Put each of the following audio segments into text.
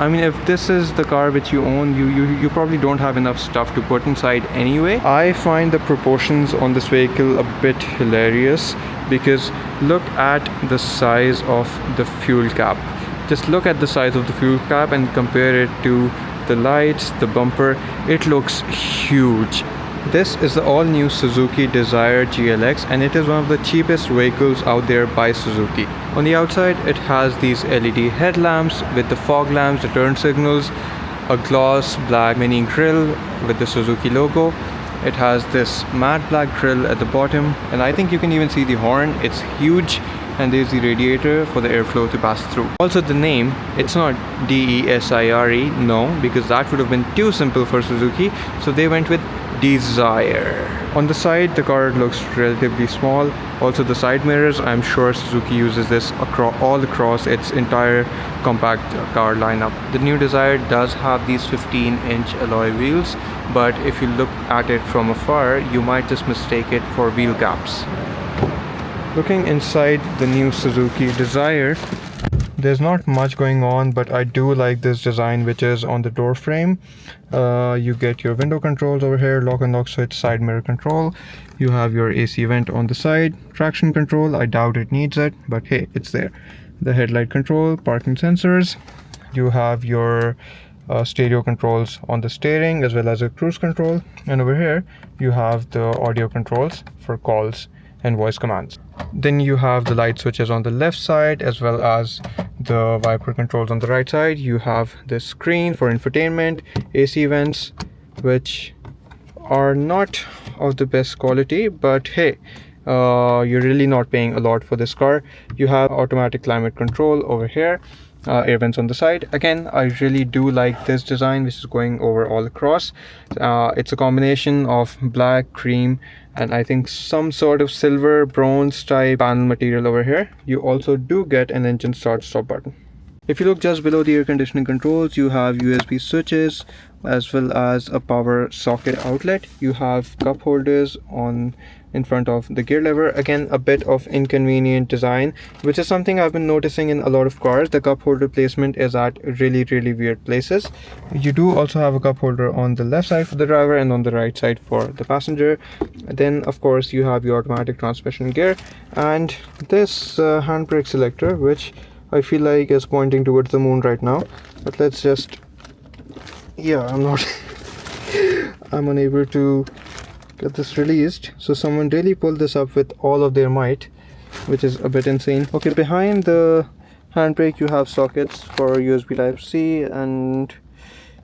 I mean, if this is the car which you own, you probably don't have enough stuff to put inside anyway. I find the proportions on this vehicle a bit hilarious because look at the size of the fuel cap. Just look at the size of the fuel cap and compare it to the lights, the bumper. It looks huge. This is the all-new Suzuki Dzire GLX and it is one of the cheapest vehicles out there by Suzuki. On the outside, it has these LED headlamps with the fog lamps, the turn signals, a gloss black mini grille with the Suzuki logo. It has this matte black grille at the bottom, and I think you can even see the horn. It's huge, and there's the radiator for the airflow to pass through. Also the name, it's not Desire, no, because that would have been too simple for Suzuki, so they went with Dzire. On the side, the car looks relatively small. Also the side mirrors, I'm sure Suzuki uses this all across its entire compact car lineup. The new Dzire does have these 15-inch alloy wheels, but if you look at it from afar, you might just mistake it for wheel gaps. Looking inside the new Suzuki Dzire, there's not much going on, but I do like this design which is on the door frame. You get your window controls over here, lock and lock switch, side mirror control. You have your AC vent on the side, traction control, I doubt it needs it, but hey, it's there. The headlight control, parking sensors. You have your stereo controls on the steering as well as a cruise control, and over here you have the audio controls for calls and voice commands. Then you have the light switches on the left side as well as the wiper controls on the right side. You have this screen for infotainment, AC vents, which are not of the best quality, but hey, you're really not paying a lot for this car. You have automatic climate control over here, air vents on the side. Again, I really do like this design which is going over all across. It's a combination of black, cream, and I think some sort of silver bronze type panel material over here. You also do get an engine start stop button. If you look just below the air conditioning controls, you have USB switches as well as a power socket outlet. You have cup holders in front of the gear lever. Again, a bit of inconvenient design, which is something I've been noticing in a lot of cars. The cup holder placement is at really weird places. You do also have a cup holder on the left side for the driver and on the right side for the passenger. Then of course you have your automatic transmission gear and this handbrake selector, which I feel like is pointing towards the moon right now. But let's just, yeah, I'm unable to get this released, so someone really pulled this up with all of their might, which is a bit insane. Okay, behind the handbrake you have sockets for USB Type-C and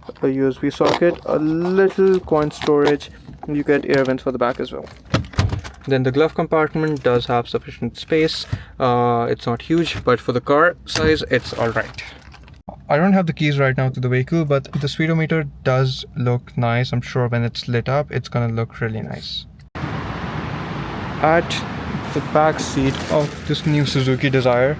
a USB socket, a little coin storage, and you get air vents for the back as well. Then the glove compartment does have sufficient space. It's not huge, but for the car size it's alright. I don't have the keys right now to the vehicle, but the speedometer does look nice. I'm sure when it's lit up, it's gonna look really nice. At the back seat of this new Suzuki Dzire,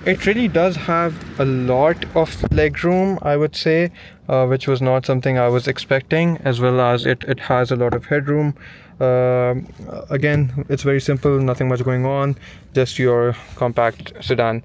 it really does have a lot of legroom, I would say, which was not something I was expecting, as well as it has a lot of headroom. Again, it's very simple, nothing much going on, just your compact sedan.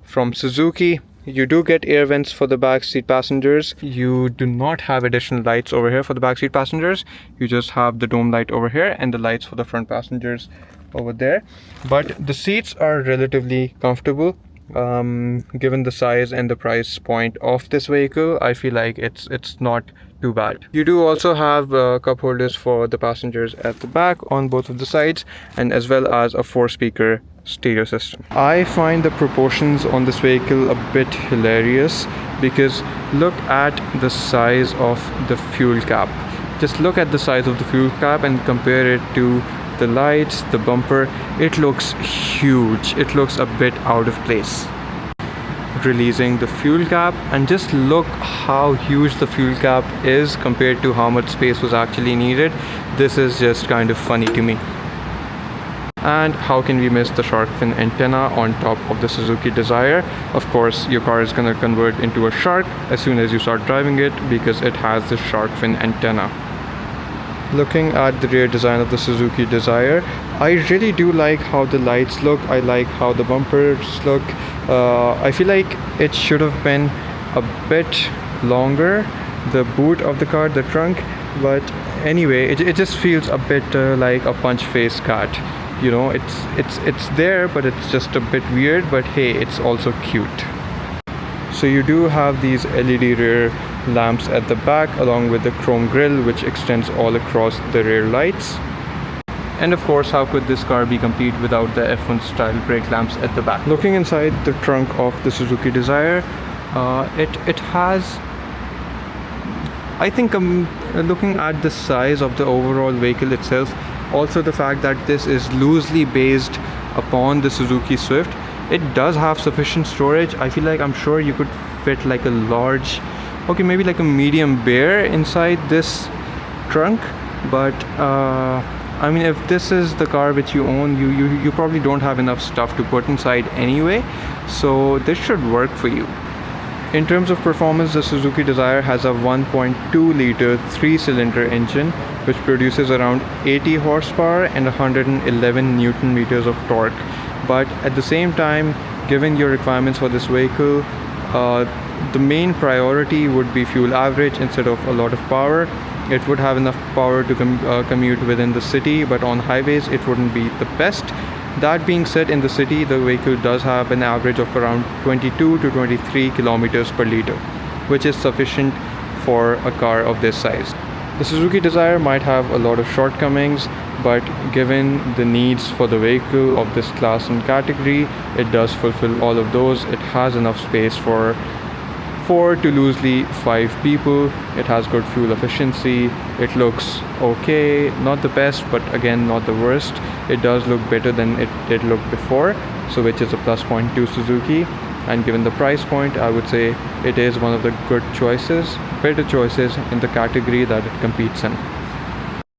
From Suzuki, you do get air vents for the back seat passengers. You do not have additional lights over here for the back seat passengers. You just have the dome light over here and the lights for the front passengers over there. But the seats are relatively comfortable. Given the size and the price point of this vehicle, I feel like it's not too bad. You do also have cup holders for the passengers at the back on both of the sides, and as well as a 4-speaker stereo system. I find the proportions on this vehicle a bit hilarious because look at the size of the fuel cap. Just look at the size of the fuel cap and compare it to the lights, the bumper. It looks huge. It looks a bit out of place. Releasing the fuel cap, and just look how huge the fuel cap is compared to how much space was actually needed. This is just kind of funny to me. And how can we miss the shark fin antenna on top of the Suzuki Dzire? Of course, your car is going to convert into a shark as soon as you start driving it because it has the shark fin antenna. Looking at the rear design of the Suzuki Dzire, I really do like how the lights look. I like how the bumpers look. I feel like it should have been a bit longer, the boot of the car, the trunk, but anyway, it just feels a bit like a punch face cat. You know, it's there, but it's just a bit weird, but hey, it's also cute. So you do have these LED rear lamps at the back, along with the chrome grille which extends all across the rear lights. And of course, how could this car be complete without the F1 style brake lamps at the back? Looking inside the trunk of the Suzuki Dzire, it has, I think, looking at the size of the overall vehicle itself, also the fact that this is loosely based upon the Suzuki Swift, it does have sufficient storage. I feel like I'm sure you could fit like a large, okay, maybe like a medium bear inside this trunk, but I mean, if this is the car which you own, you probably don't have enough stuff to put inside anyway, so this should work for you. In terms of performance, the Suzuki Dzire has a 1.2 liter 3-cylinder engine which produces around 80 horsepower and 111 newton meters of torque. But at the same time, given your requirements for this vehicle, the main priority would be fuel average instead of a lot of power. It would have enough power to commute within the city, but on highways it wouldn't be the best. That being said, in the city the vehicle does have an average of around 22 to 23 kilometers per liter, which is sufficient for a car of this size. The Suzuki Dzire might have a lot of shortcomings, but given the needs for the vehicle of this class and category, it does fulfill all of those. It has enough space for 4 to loosely 5 people. It has good fuel efficiency. It looks okay, not the best, but again not the worst. It does look better than it did look before, so which is a plus point to Suzuki. And given the price point, I would say it is one of the good choices, better choices in the category that it competes in.